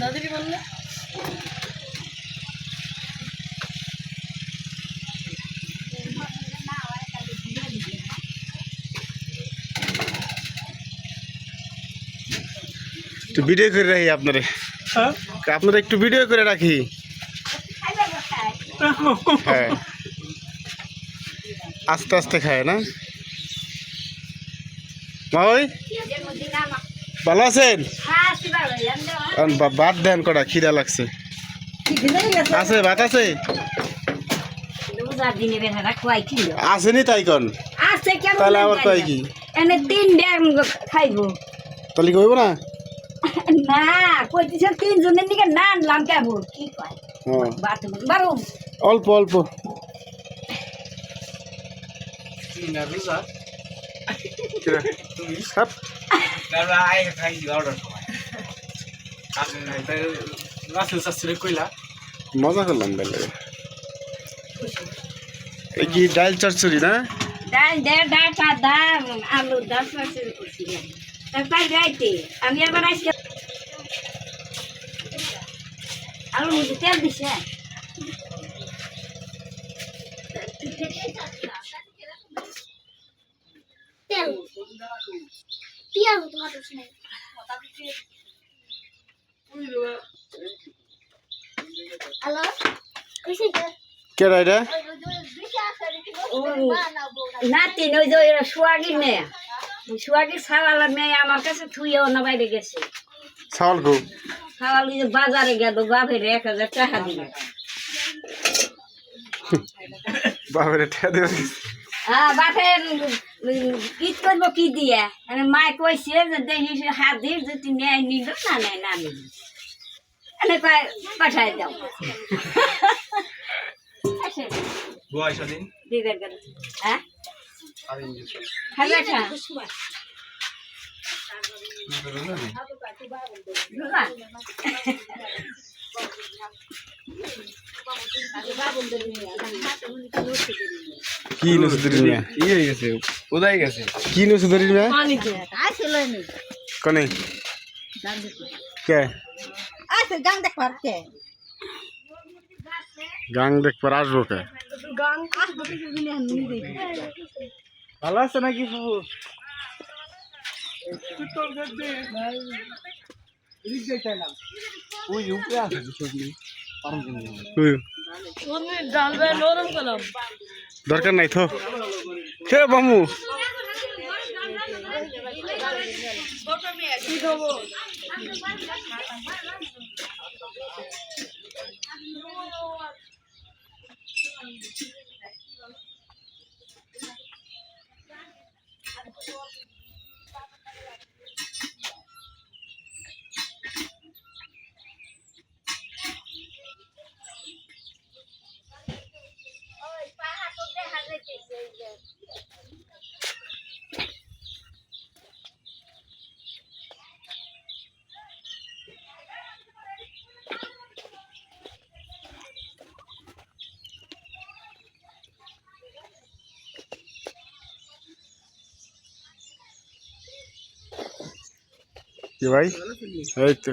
দাদিকে বললে একটু ভিডিও করে রাখি আপনারে, আপনারা একটু ভিডিও করে রাখি। হ্যাঁ, আস্তে আস্তে খায় না। মা ওই ভালো আছেন? ভাত দেন কটা, খিদা লাগছে। আছে ভাত আছে, আসেনি তাই কন, তাহলে আবার কয় কি খাইবো তাহলে কইব না? না কইতেছেন তিনজনের নিকে না আনলাম কেবল কি কয় বারো অল্প অল্প মজা করলাম। এই কি ডাল চচ্চড়ি না? ডাল দাম আলুর দাম করছিলাম তারপর যাইতে আমি আবার আজকে আলুর মধ্যে তেল দিছে তেল পিয়াজ টমেটো নাই হ্যালো কেডা এটা? নাতি ওই যে সোয়াগির মেয়ে, সোয়াগির ছাওয়ালা মেয়ে আমার কাছে থুইও না বাইরে গেছে। ছাওয়াল খুব ছাওয়াল ওই যে বাজারে গেল বাপের 1000 টাকা দিল। বাপের টাকা দেবে? হ্যাঁ বাপের ঈদ করবো কি দিয়ে মায় কইছে যে দেখি হাত দিয়ে যদি নেয় নিল না নেয় না নিল এনে কয় পাঠাই দাও। হ্যাঁ কি নসুদরি মিয়া ই হয়ে গেছে, কোথায় গেছে? কি নসুদরি মিয়া কনে কে গাং দেখবার আসবো কে? ভালো আছে নাকি বাবু? দরকার নাই তো কে বামু কি ভাই? এই তো